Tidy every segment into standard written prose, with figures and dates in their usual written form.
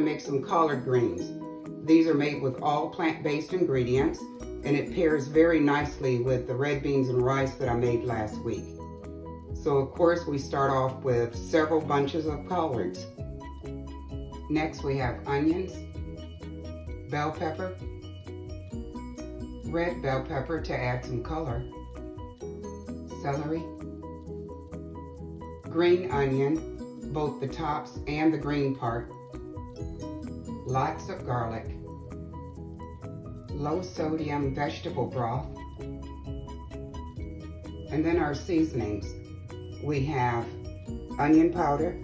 make some collard greens. These are made with all plant-based ingredients, and it pairs very nicely with the red beans and rice that I made last week. So of course we start off with several bunches of collards. Next we have onions, bell pepper, red bell pepper to add some color, celery, green onion, both the tops and the green part, lots of garlic, low sodium vegetable broth, and then our seasonings. We have onion powder,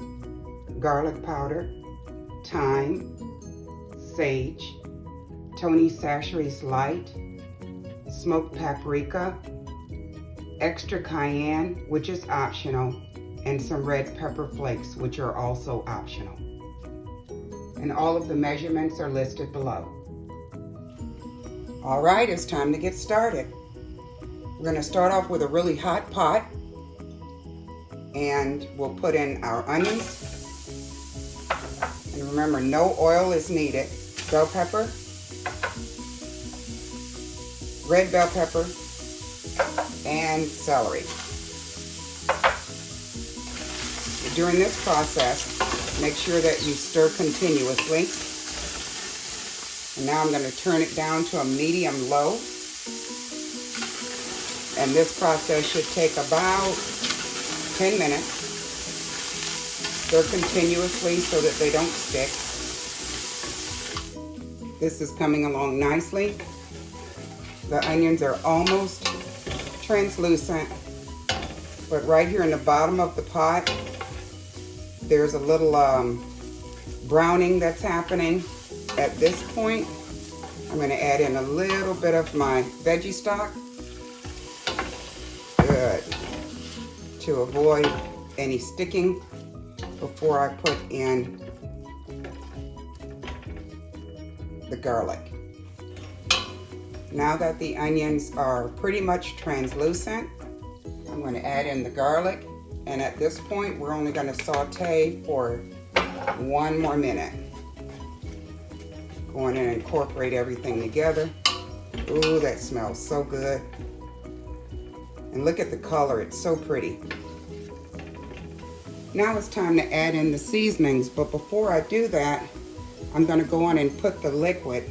garlic powder, thyme, sage, Tony Chachere's Lite, smoked paprika, extra cayenne, which is optional, and some red pepper flakes, which are also optional. And all of the measurements are listed below. All right, it's time to get started. We're gonna start off with a really hot pot, and we'll put in our onions. And remember, no oil is needed. Bell pepper, red bell pepper, and celery. During this process, make sure that you stir continuously. And now I'm going to turn it down to a medium-low. And this process should take about 10 minutes. Stir continuously so that they don't stick. This is coming along nicely. The onions are almost translucent, but right here in the bottom of the pot, there's a little browning that's happening. At this point, I'm going to add in a little bit of my veggie stock. Good. To avoid any sticking before I put in the garlic. Now that the onions are pretty much translucent, I'm going to add in the garlic. And at this point, we're only going to saute for 1 more minute. Go in and incorporate everything together. Ooh, that smells so good. And look at the color, it's so pretty. Now it's time to add in the seasonings, but before I do that, I'm going to go on and put the liquid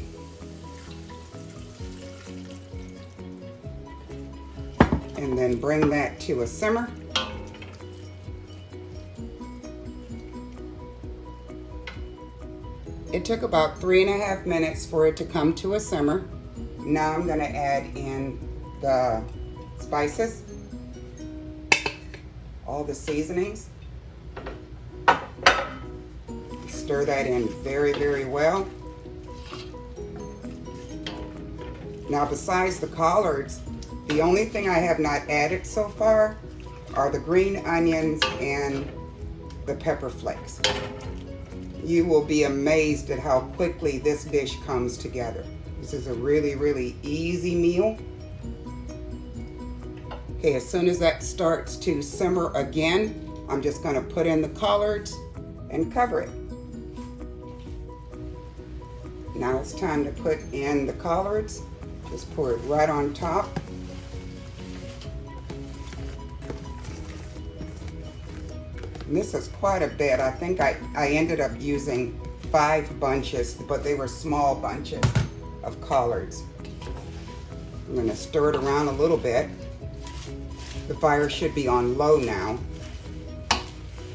and then bring that to a simmer. It took about 3.5 minutes for it to come to a simmer. Now I'm going to add in the spices, all the seasonings. Stir that in very, very well. Now besides the collards, the only thing I have not added so far are the green onions and the pepper flakes. You will be amazed at how quickly this dish comes together. This is a really, really easy meal. Okay, as soon as that starts to simmer again, I'm just going to put in the collards and cover it. Now it's time to put in the collards. Just pour it right on top. And this is quite a bit. I think I ended up using 5 bunches, but they were small bunches of collards. I'm going to stir it around a little bit. The fire should be on low now.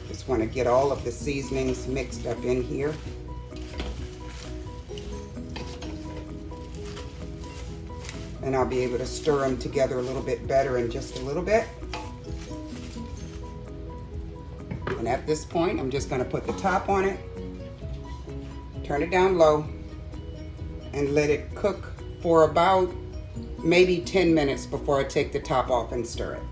Just want to get all of the seasonings mixed up in here. And I'll be able to stir them together a little bit better in just a little bit. And at this point, I'm just going to put the top on it, turn it down low, and let it cook for about maybe 10 minutes before I take the top off and stir it.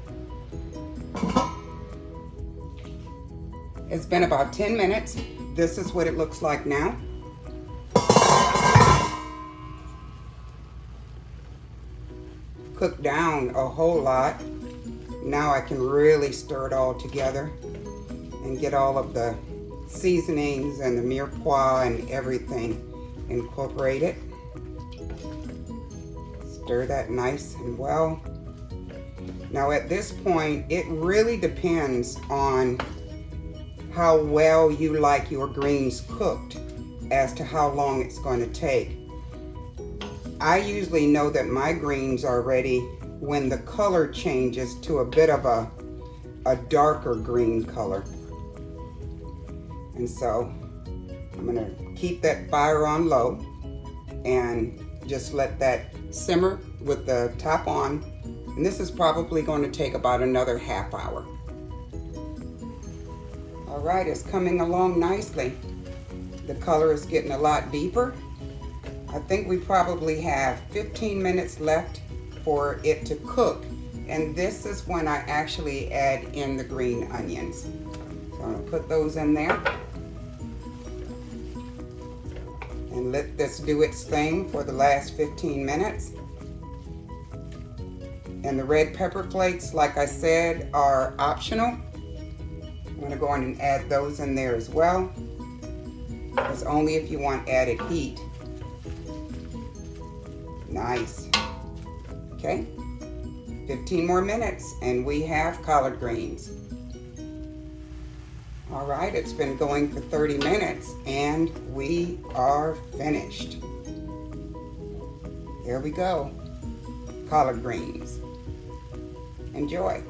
It's been about 10 minutes. This is what it looks like now. Cooked down a whole lot. Now I can really stir it all together and get all of the seasonings and the mirepoix and everything incorporated. Stir that nice and well. Now at this point, it really depends on how well you like your greens cooked as to how long it's going to take. I usually know that my greens are ready when the color changes to a bit of a darker green color. And so I'm gonna keep that fire on low and just let that simmer with the top on. And this is probably going to take about another half hour. All right, it's coming along nicely. The color is getting a lot deeper. I think we probably have 15 minutes left for it to cook. And this is when I actually add in the green onions. So I'm gonna put those in there. And let this do its thing for the last 15 minutes. And the red pepper flakes, like I said, are optional. I'm gonna go on and add those in there as well. It's only if you want added heat. Nice. Okay, 15 more minutes and we have collard greens. All right, it's been going for 30 minutes and we are finished. Here we go, collard greens. Enjoy.